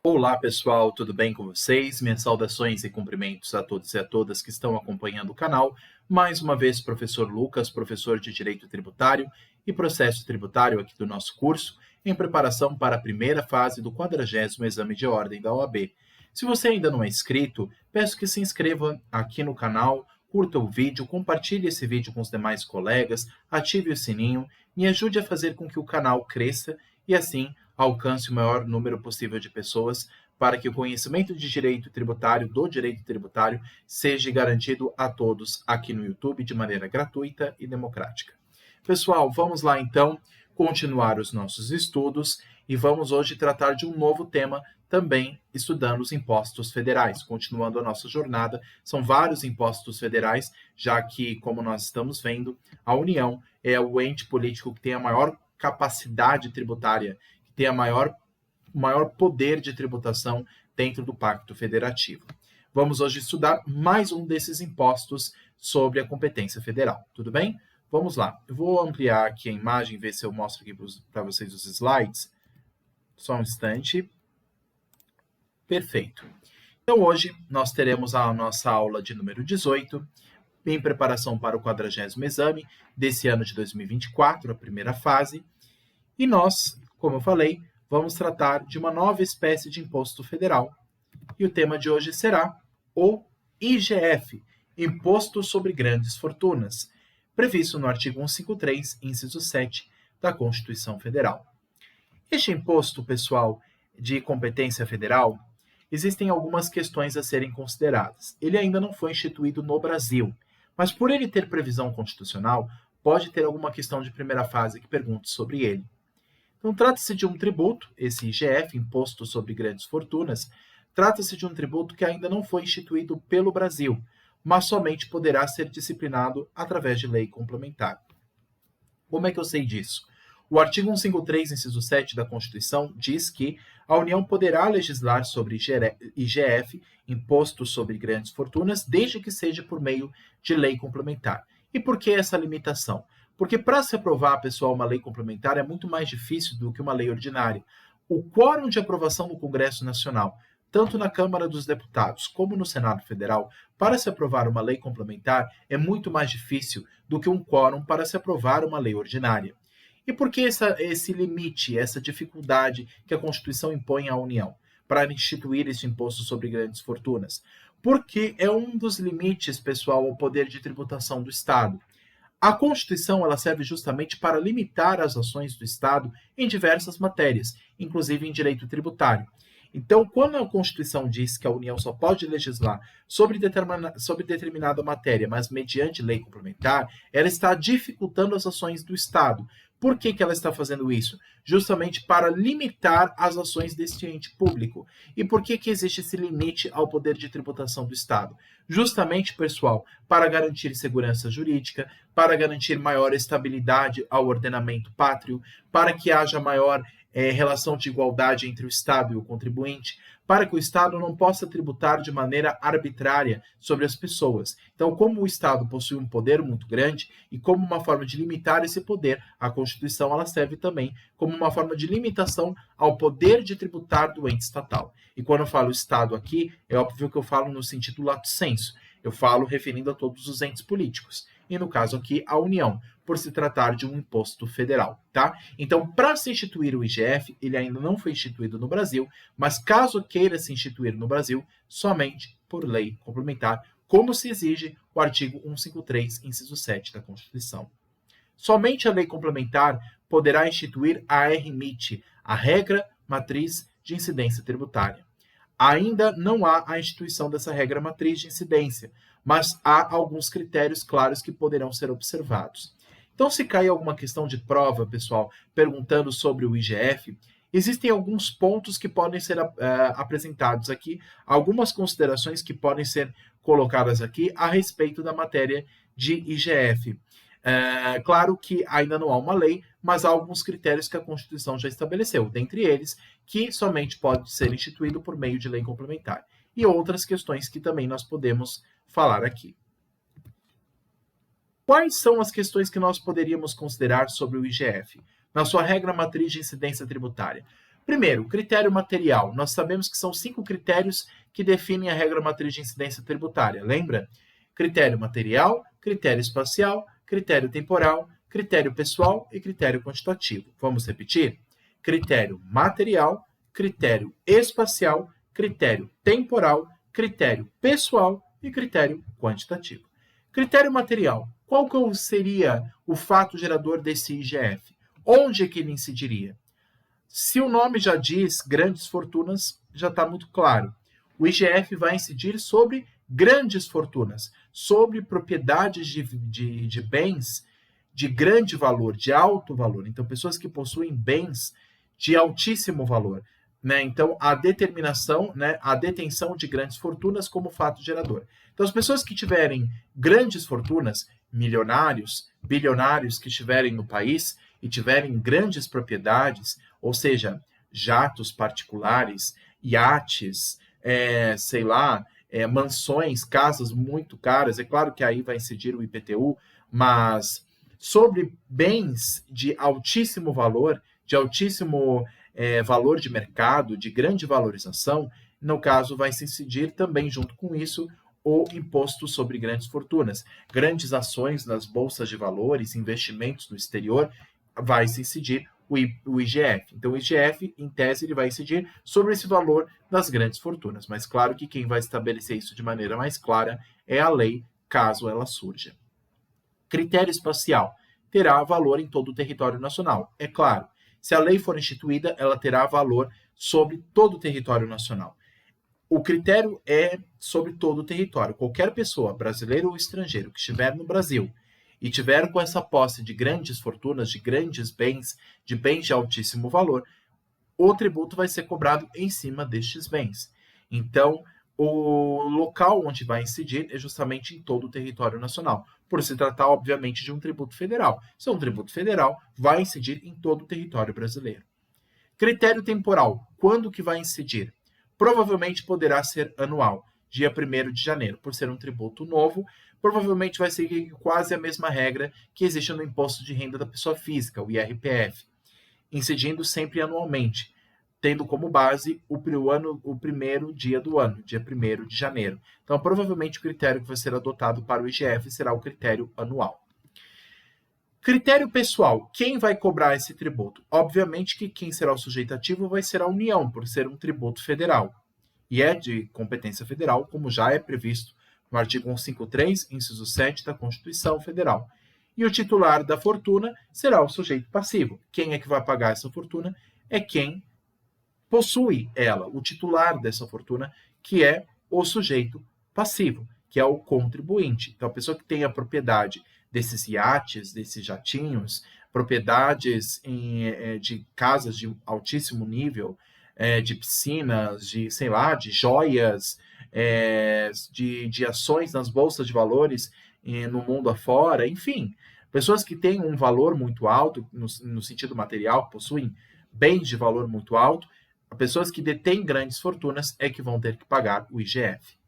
Olá pessoal, tudo bem com vocês? Minhas saudações e cumprimentos a todos e a todas que estão acompanhando o canal. Mais uma vez, professor Lucas, professor de Direito Tributário e Processo Tributário aqui do nosso curso, em preparação para a primeira fase do 40º Exame de Ordem da OAB. Se você ainda não é inscrito, peço que se inscreva aqui no canal, curta o vídeo, compartilhe esse vídeo com os demais colegas, ative o sininho, me ajude a fazer com que o canal cresça e assim alcance o maior número possível de pessoas para que o conhecimento de direito tributário, do direito tributário, seja garantido a todos aqui no YouTube de maneira gratuita e democrática. Pessoal, vamos lá então continuar os nossos estudos e vamos hoje tratar de um novo tema, também estudando os impostos federais. Continuando a nossa jornada, são vários impostos federais, já que, como nós estamos vendo, a União é o ente político que tem a maior capacidade tributária, que tem maior poder de tributação dentro do Pacto Federativo. Vamos hoje estudar mais um desses impostos sobre a competência federal, tudo bem? Vamos lá, eu vou ampliar aqui a imagem, ver se eu mostro aqui para vocês os slides. Só um instante. Perfeito. Então hoje nós teremos a nossa aula de número 18, em preparação para o 40º exame desse ano de 2024, a primeira fase. E nós, como eu falei, vamos tratar de uma nova espécie de imposto federal. E o tema de hoje será o IGF, Imposto sobre Grandes Fortunas, previsto no artigo 153, inciso 7 da Constituição Federal. Este imposto, pessoal, de competência federal, existem algumas questões a serem consideradas. Ele ainda não foi instituído no Brasil, mas por ele ter previsão constitucional, pode ter alguma questão de primeira fase que pergunte sobre ele. Então, trata-se de um tributo, esse IGF, Imposto sobre Grandes Fortunas, trata-se de um tributo que ainda não foi instituído pelo Brasil, mas somente poderá ser disciplinado através de lei complementar. Como é que eu sei disso? O artigo 153, inciso 7 da Constituição, diz que a União poderá legislar sobre IGF, Imposto sobre Grandes Fortunas, desde que seja por meio de lei complementar. E por que essa limitação? Porque para se aprovar, pessoal, uma lei complementar é muito mais difícil do que uma lei ordinária. O quórum de aprovação do Congresso Nacional, tanto na Câmara dos Deputados como no Senado Federal, para se aprovar uma lei complementar é muito mais difícil do que um quórum para se aprovar uma lei ordinária. E por que esse limite, essa dificuldade que a Constituição impõe à União para instituir esse imposto sobre grandes fortunas? Porque é um dos limites, pessoal, ao poder de tributação do Estado. A Constituição ela serve justamente para limitar as ações do Estado em diversas matérias, inclusive em direito tributário. Então, quando a Constituição diz que a União só pode legislar sobre determinada matéria, mas mediante lei complementar, ela está dificultando as ações do Estado. Por que ela está fazendo isso? Justamente para limitar as ações deste ente público. E por que existe esse limite ao poder de tributação do Estado? Justamente, pessoal, para garantir segurança jurídica, para garantir maior estabilidade ao ordenamento pátrio, para que haja maior relação de igualdade entre o Estado e o contribuinte, para que o Estado não possa tributar de maneira arbitrária sobre as pessoas. Então, como o Estado possui um poder muito grande e como uma forma de limitar esse poder, a Constituição ela serve também como uma forma de limitação ao poder de tributar do ente estatal. E quando eu falo Estado aqui, é óbvio que eu falo no sentido lato sensu. Eu falo referindo a todos os entes políticos. E no caso aqui, a União, por se tratar de um imposto federal, tá? Então, para se instituir o IGF, ele ainda não foi instituído no Brasil, mas caso queira se instituir no Brasil, somente por lei complementar, como se exige o artigo 153, inciso 7 da Constituição. Somente a lei complementar poderá instituir a RMIT, a Regra Matriz de Incidência Tributária. Ainda não há a instituição dessa regra matriz de incidência, mas há alguns critérios claros que poderão ser observados. Então, se cair alguma questão de prova, pessoal, perguntando sobre o IGF, existem alguns pontos que podem ser apresentados aqui, algumas considerações que podem ser colocadas aqui a respeito da matéria de IGF. Claro que ainda não há uma lei, mas há alguns critérios que a Constituição já estabeleceu, dentre eles que somente pode ser instituído por meio de lei complementar, e outras questões que também nós podemos falar aqui. Quais são as questões que nós poderíamos considerar sobre o IGF, na sua regra matriz de incidência tributária? Primeiro, critério material. Nós sabemos que são 5 critérios que definem a regra matriz de incidência tributária. Lembra? Critério material, critério espacial, critério temporal, critério pessoal e critério quantitativo. Vamos repetir? Critério material, critério espacial, critério temporal, critério pessoal e critério quantitativo. Critério material. Qual que seria o fato gerador desse IGF? Onde é que ele incidiria? Se o nome já diz grandes fortunas, já está muito claro. O IGF vai incidir sobre grandes fortunas, sobre propriedades de bens de grande valor, de alto valor. Então, pessoas que possuem bens de altíssimo valor. Né? Então, a determinação, né, a detenção de grandes fortunas como fato gerador. Então, as pessoas que tiverem grandes fortunas, milionários, bilionários que estiverem no país e tiverem grandes propriedades, ou seja, jatos particulares, iates, mansões, casas muito caras, é claro que aí vai incidir o IPTU, mas sobre bens de altíssimo valor, de altíssimo valor de mercado, de grande valorização, no caso vai se incidir também junto com isso o imposto sobre grandes fortunas. Grandes ações nas bolsas de valores, investimentos no exterior, vai se incidir o IGF. Então, o IGF, em tese, ele vai incidir sobre esse valor das grandes fortunas. Mas, claro que quem vai estabelecer isso de maneira mais clara é a lei, caso ela surja. Critério espacial. Terá valor em todo o território nacional. É claro, se a lei for instituída, ela terá valor sobre todo o território nacional. O critério é sobre todo o território. Qualquer pessoa, brasileiro ou estrangeiro, que estiver no Brasil e tiver com essa posse de grandes fortunas, de grandes bens, de bens de altíssimo valor, o tributo vai ser cobrado em cima destes bens. Então, o local onde vai incidir é justamente em todo o território nacional, por se tratar, obviamente, de um tributo federal. Se é um tributo federal, vai incidir em todo o território brasileiro. Critério temporal. Quando que vai incidir? Provavelmente poderá ser anual, dia 1º de janeiro. Por ser um tributo novo, provavelmente vai seguir quase a mesma regra que existe no imposto de renda da pessoa física, o IRPF, incidindo sempre anualmente, tendo como base o primeiro dia do ano, dia 1º de janeiro. Então, provavelmente o critério que vai ser adotado para o IGF será o critério anual. Critério pessoal. Quem vai cobrar esse tributo? Obviamente que quem será o sujeito ativo vai ser a União, por ser um tributo federal. E é de competência federal, como já é previsto no artigo 153, inciso 7 da Constituição Federal. E o titular da fortuna será o sujeito passivo. Quem é que vai pagar essa fortuna? É quem possui ela, o titular dessa fortuna, que é o sujeito passivo, que é o contribuinte. Então, a pessoa que tem a propriedade desses iates, desses jatinhos, propriedades de casas de altíssimo nível, de piscinas, de joias, de ações nas bolsas de valores no mundo afora, enfim. Pessoas que têm um valor muito alto, no sentido material, possuem bens de valor muito alto, pessoas que detêm grandes fortunas é que vão ter que pagar o IGF.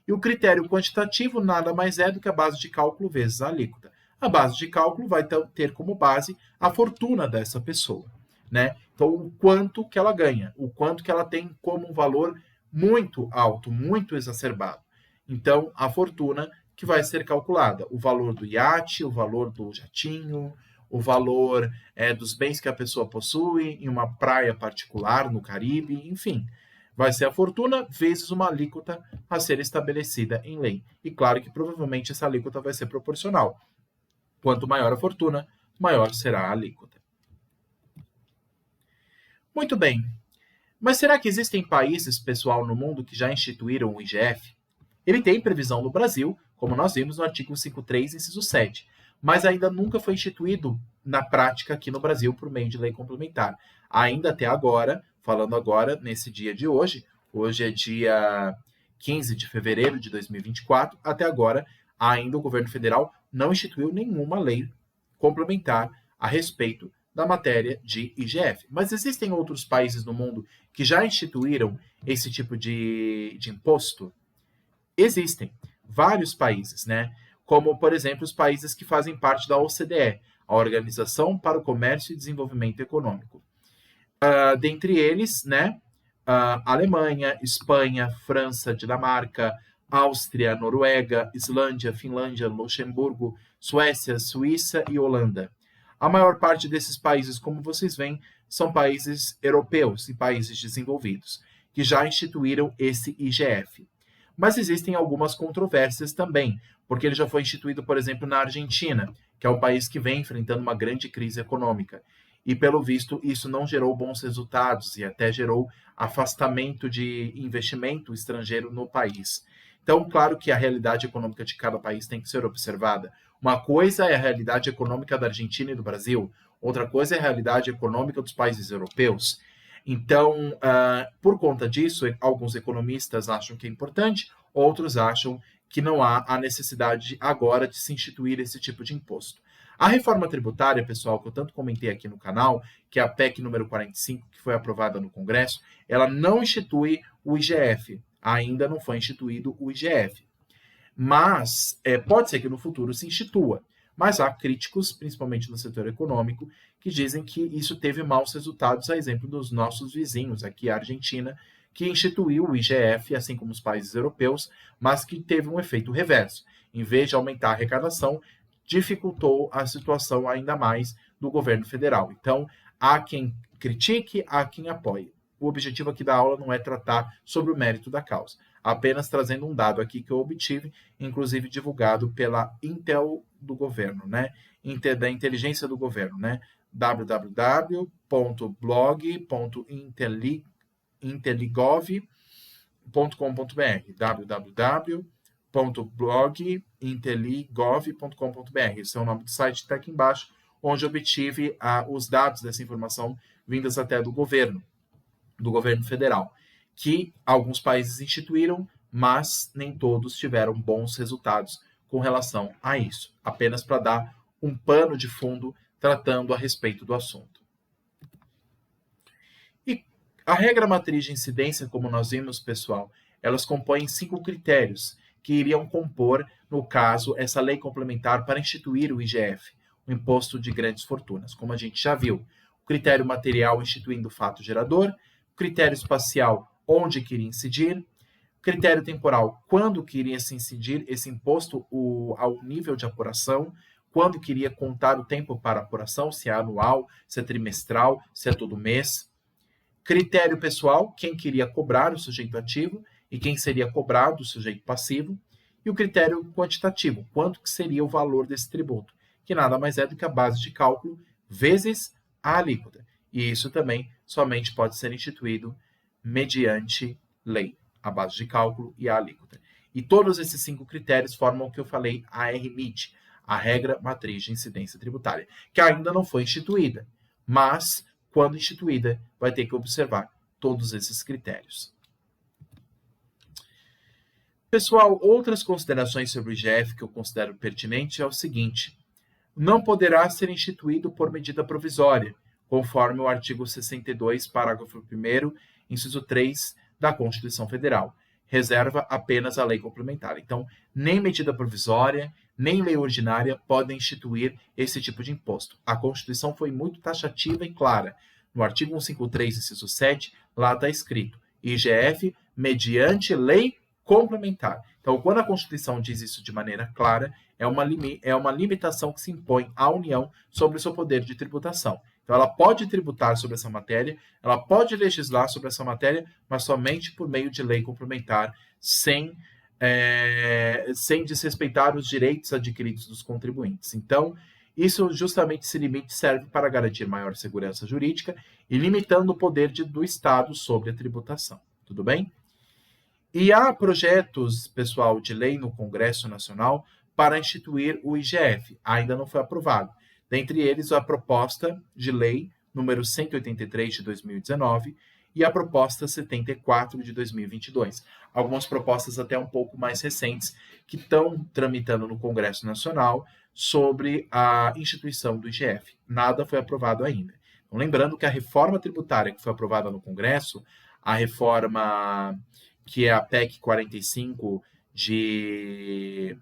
E o critério quantitativo nada mais é do que a base de cálculo vezes a alíquota. A base de cálculo vai ter como base a fortuna dessa pessoa, né? Então, o quanto que ela ganha, o quanto que ela tem como um valor muito alto, muito exacerbado. Então, a fortuna que vai ser calculada, o valor do iate, o valor do jatinho, o valor dos bens que a pessoa possui em uma praia particular no Caribe, enfim. Vai ser a fortuna vezes uma alíquota a ser estabelecida em lei. E claro que provavelmente essa alíquota vai ser proporcional. Quanto maior a fortuna, maior será a alíquota. Muito bem. Mas será que existem países, pessoal, no mundo que já instituíram o IGF? Ele tem previsão no Brasil, como nós vimos no artigo 53, inciso 7, mas ainda nunca foi instituído na prática aqui no Brasil por meio de lei complementar. Ainda até agora, falando agora, nesse dia de hoje é dia 15 de fevereiro de 2024, até agora, ainda o governo federal não instituiu nenhuma lei complementar a respeito da matéria de IGF. Mas existem outros países no mundo que já instituíram esse tipo de imposto? Existem vários países, né? Como, por exemplo, os países que fazem parte da OCDE, a Organização para o Comércio e Desenvolvimento Econômico. Dentre eles, né, Alemanha, Espanha, França, Dinamarca, Áustria, Noruega, Islândia, Finlândia, Luxemburgo, Suécia, Suíça e Holanda. A maior parte desses países, como vocês veem, são países europeus e países desenvolvidos, que já instituíram esse IGF. Mas existem algumas controvérsias também, porque ele já foi instituído, por exemplo, na Argentina, que é um país que vem enfrentando uma grande crise econômica. E, pelo visto, isso não gerou bons resultados e até gerou afastamento de investimento estrangeiro no país. Então, claro que a realidade econômica de cada país tem que ser observada. Uma coisa é a realidade econômica da Argentina e do Brasil, outra coisa é a realidade econômica dos países europeus. Então, por conta disso, alguns economistas acham que é importante, outros acham que não há a necessidade agora de se instituir esse tipo de imposto. A reforma tributária, pessoal, que eu tanto comentei aqui no canal, que é a PEC número 45, que foi aprovada no Congresso, ela não institui o IGF. Ainda não foi instituído o IGF. Mas pode ser que no futuro se institua. Mas há críticos, principalmente no setor econômico, que dizem que isso teve maus resultados, a exemplo dos nossos vizinhos, aqui a Argentina, que instituiu o IGF, assim como os países europeus, mas que teve um efeito reverso. Em vez de aumentar a arrecadação, dificultou a situação ainda mais do governo federal. Então, há quem critique, há quem apoie. O objetivo aqui da aula não é tratar sobre o mérito da causa, apenas trazendo um dado aqui que eu obtive, inclusive divulgado pela Intel do governo, né? Da inteligência do governo, né? www.blog.inteligov.com.br www.blog.inteligov.com.br. Esse é o nome do site que está aqui embaixo, onde obtive os dados dessa informação vindas até do governo federal, que alguns países instituíram, mas nem todos tiveram bons resultados com relação a isso, apenas para dar um pano de fundo tratando a respeito do assunto. E a regra matriz de incidência, como nós vimos, pessoal, elas compõem 5 critérios que iriam compor, no caso, essa lei complementar para instituir o IGF, o Imposto de Grandes Fortunas, como a gente já viu. O critério material instituindo o fato gerador, critério espacial, onde queria incidir, critério temporal, quando queria se incidir esse imposto ao nível de apuração, quando queria contar o tempo para apuração, se é anual, se é trimestral, se é todo mês. Critério pessoal, quem queria cobrar o sujeito ativo e quem seria cobrado o sujeito passivo. E o critério quantitativo, quanto que seria o valor desse tributo, que nada mais é do que a base de cálculo vezes a alíquota. E isso também somente pode ser instituído mediante lei, a base de cálculo e a alíquota. E todos esses 5 critérios formam o que eu falei, a RMIT, a regra matriz de incidência tributária, que ainda não foi instituída, mas, quando instituída, vai ter que observar todos esses critérios. Pessoal, outras considerações sobre o IGF que eu considero pertinente é o seguinte: não poderá ser instituído por medida provisória, conforme o artigo 62, parágrafo 1º, inciso 3 da Constituição Federal. Reserva apenas a lei complementar. Então, nem medida provisória, nem lei ordinária podem instituir esse tipo de imposto. A Constituição foi muito taxativa e clara. No artigo 153, inciso 7, lá está escrito: IGF mediante lei complementar. Então, quando a Constituição diz isso de maneira clara, é uma limitação que se impõe à União sobre o seu poder de tributação. Então, ela pode tributar sobre essa matéria, ela pode legislar sobre essa matéria, mas somente por meio de lei complementar, sem desrespeitar os direitos adquiridos dos contribuintes. Então, isso justamente, esse limite serve para garantir maior segurança jurídica e limitando o poder do Estado sobre a tributação. Tudo bem? E há projetos, pessoal, de lei no Congresso Nacional para instituir o IGF. Ainda não foi aprovado. Dentre eles, a proposta de lei número 183 de 2019 e a proposta 74 de 2022. Algumas propostas até um pouco mais recentes que estão tramitando no Congresso Nacional sobre a instituição do IGF. Nada foi aprovado ainda. Então, lembrando que a reforma tributária que foi aprovada no Congresso, a reforma que é a PEC 45 de,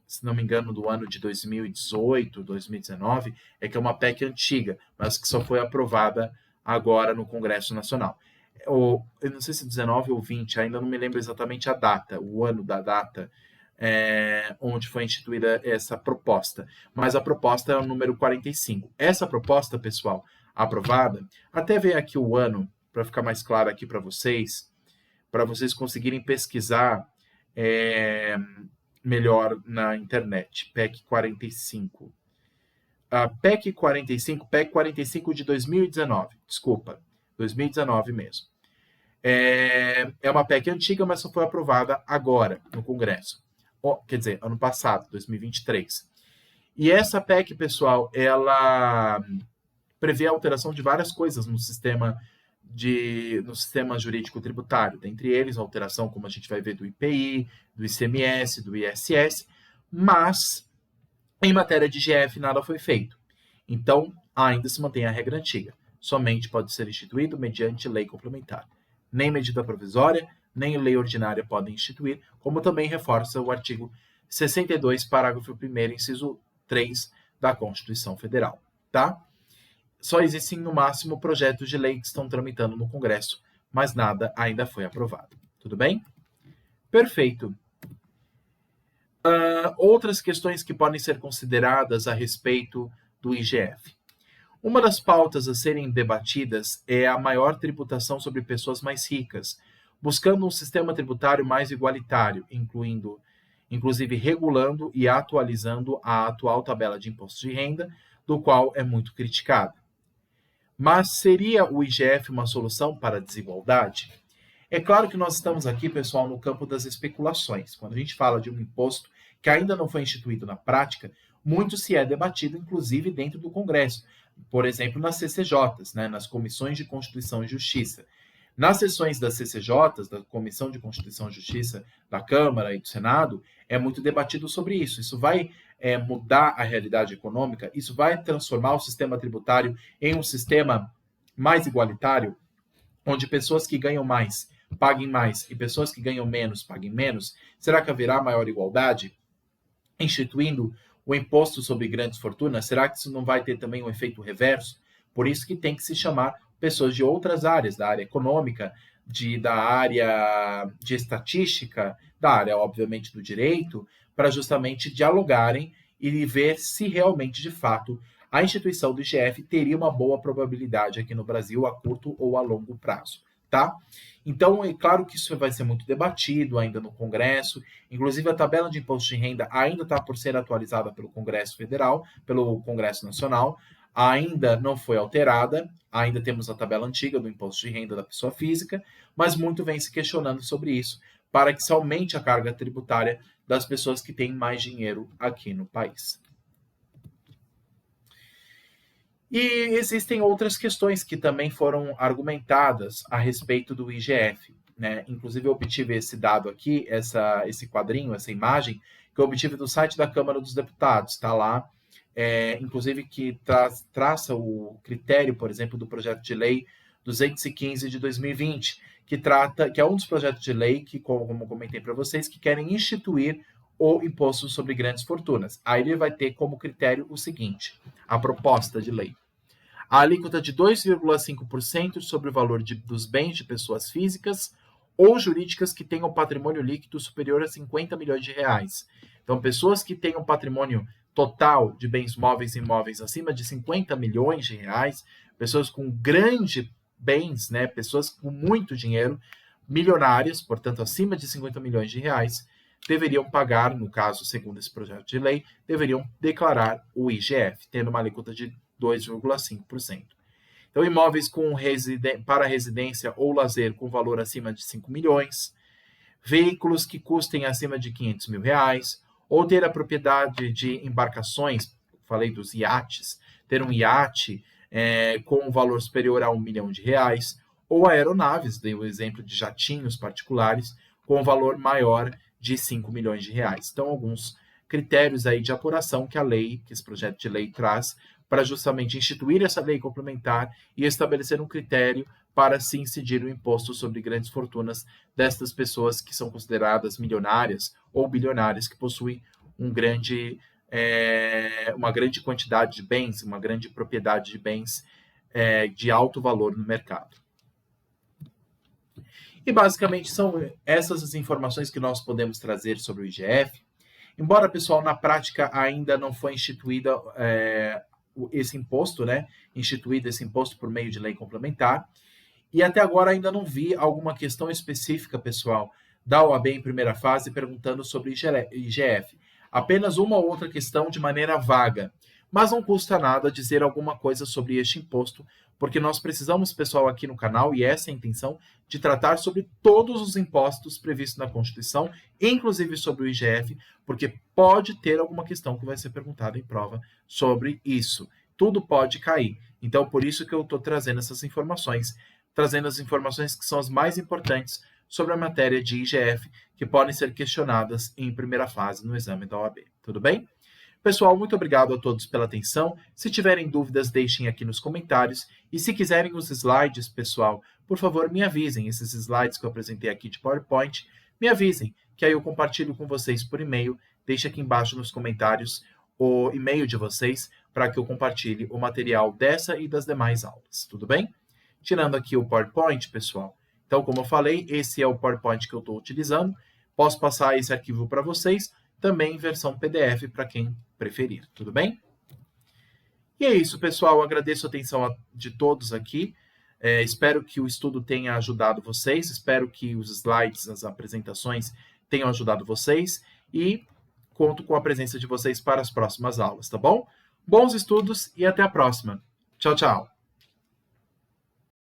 se não me engano, do ano de 2018, 2019, é que é uma PEC antiga, mas que só foi aprovada agora no Congresso Nacional. Eu não sei se 19 ou 20, ainda não me lembro exatamente a data, o ano da data, onde foi instituída essa proposta. Mas a proposta é o número 45. Essa proposta, pessoal, aprovada, até ver aqui o ano, para ficar mais claro aqui para vocês conseguirem pesquisar melhor na internet. PEC 45. A PEC 45 de 2019, desculpa, 2019 mesmo. É uma PEC antiga, mas só foi aprovada agora no Congresso. Quer dizer, ano passado, 2023. E essa PEC, pessoal, ela prevê a alteração de várias coisas no sistema jurídico tributário, dentre eles a alteração, como a gente vai ver, do IPI, do ICMS, do ISS, mas em matéria de IGF nada foi feito. Então, ainda se mantém a regra antiga. Somente pode ser instituído mediante lei complementar. Nem medida provisória, nem lei ordinária podem instituir, como também reforça o artigo 62, parágrafo 1º, inciso 3 da Constituição Federal. Tá? Só existem, no máximo, projetos de lei que estão tramitando no Congresso, mas nada ainda foi aprovado. Tudo bem? Perfeito. Outras questões que podem ser consideradas a respeito do IGF. Uma das pautas a serem debatidas é a maior tributação sobre pessoas mais ricas, buscando um sistema tributário mais igualitário, inclusive regulando e atualizando a atual tabela de imposto de renda, do qual é muito criticada. Mas seria o IGF uma solução para a desigualdade? É claro que nós estamos aqui, pessoal, no campo das especulações. Quando a gente fala de um imposto que ainda não foi instituído na prática, muito se é debatido, inclusive dentro do Congresso. Por exemplo, nas CCJs, nas Comissões de Constituição e Justiça. Nas sessões das CCJs, da Comissão de Constituição e Justiça da Câmara e do Senado, é muito debatido sobre isso. Isso vai mudar a realidade econômica? Isso vai transformar o sistema tributário em um sistema mais igualitário, onde pessoas que ganham mais paguem mais e pessoas que ganham menos paguem menos? Será que haverá maior igualdade? Instituindo o imposto sobre grandes fortunas, será que isso não vai ter também um efeito reverso? Por isso que tem que se chamar pessoas de outras áreas, da área econômica, da área de estatística, da área, obviamente, do direito, para justamente dialogarem e ver se realmente, de fato, a instituição do IGF teria uma boa probabilidade aqui no Brasil a curto ou a longo prazo, tá? Então, é claro que isso vai ser muito debatido ainda no Congresso, inclusive a tabela de imposto de renda ainda está por ser atualizada pelo Congresso Federal, pelo Congresso Nacional, ainda não foi alterada, ainda temos a tabela antiga do imposto de renda da pessoa física, mas muito vem se questionando sobre isso, para que se aumente a carga tributária das pessoas que têm mais dinheiro aqui no país. E existem outras questões que também foram argumentadas a respeito do IGF. Inclusive, eu obtive esse dado aqui, esse quadrinho, essa imagem, que eu obtive do site da Câmara dos Deputados. Está lá, inclusive, que traça o critério, por exemplo, do projeto de lei 215 de 2020, que é um dos projetos de lei que, como comentei para vocês, que querem instituir o imposto sobre grandes fortunas. Aí ele vai ter como critério o seguinte, a proposta de lei. A alíquota de 2,5% sobre o valor dos bens de pessoas físicas ou jurídicas que tenham patrimônio líquido superior a 50 milhões de reais. Então, pessoas que tenham patrimônio total de bens móveis e imóveis acima de 50 milhões de reais, pessoas com grandes bens, pessoas com muito dinheiro, milionárias, portanto, acima de 50 milhões de reais, deveriam pagar, no caso, segundo esse projeto de lei, deveriam declarar o IGF, tendo uma alíquota de 2,5%. Então, imóveis para residência ou lazer com valor acima de 5 milhões, veículos que custem acima de 500 mil reais, ou ter a propriedade de embarcações, falei dos iates, ter um iate com um valor superior a 1 milhão de reais, ou aeronaves, dei o exemplo de jatinhos particulares, com um valor maior de 5 milhões de reais. Então, alguns critérios aí de apuração que esse projeto de lei traz para justamente instituir essa lei complementar e estabelecer um critério para se incidir o imposto sobre grandes fortunas destas pessoas que são consideradas milionárias ou bilionárias, que possuem uma grande quantidade de bens, uma grande propriedade de bens de alto valor no mercado. E basicamente são essas as informações que nós podemos trazer sobre o IGF. Embora, pessoal, na prática ainda não foi instituída esse imposto, né? Instituído esse imposto por meio de lei complementar. E até agora ainda não vi alguma questão específica, pessoal, da OAB em primeira fase perguntando sobre IGF. Apenas uma ou outra questão de maneira vaga. Mas não custa nada dizer alguma coisa sobre este imposto, porque nós precisamos, pessoal, aqui no canal, e essa é a intenção, de tratar sobre todos os impostos previstos na Constituição, inclusive sobre o IGF, porque pode ter alguma questão que vai ser perguntada em prova sobre isso. Tudo pode cair. Então, por isso que eu estou trazendo essas informações, trazendo as informações que são as mais importantes sobre a matéria de IGF, que podem ser questionadas em primeira fase no exame da OAB. Tudo bem? Pessoal, muito obrigado a todos pela atenção. Se tiverem dúvidas, deixem aqui nos comentários. E se quiserem os slides, pessoal, por favor, me avisem. Esses slides que eu apresentei aqui de PowerPoint, me avisem, que aí eu compartilho com vocês por e-mail. Deixe aqui embaixo nos comentários o e-mail de vocês para que eu compartilhe o material dessa e das demais aulas. Tudo bem? Tirando aqui o PowerPoint, pessoal. Então, como eu falei, esse é o PowerPoint que eu estou utilizando. Posso passar esse arquivo para vocês, também em versão PDF para quem preferir, tudo bem? E é isso, pessoal. Eu agradeço a atenção de todos aqui. Espero que o estudo tenha ajudado vocês. Espero que os slides, as apresentações tenham ajudado vocês. E conto com a presença de vocês para as próximas aulas, tá bom? Bons estudos e até a próxima. Tchau, tchau.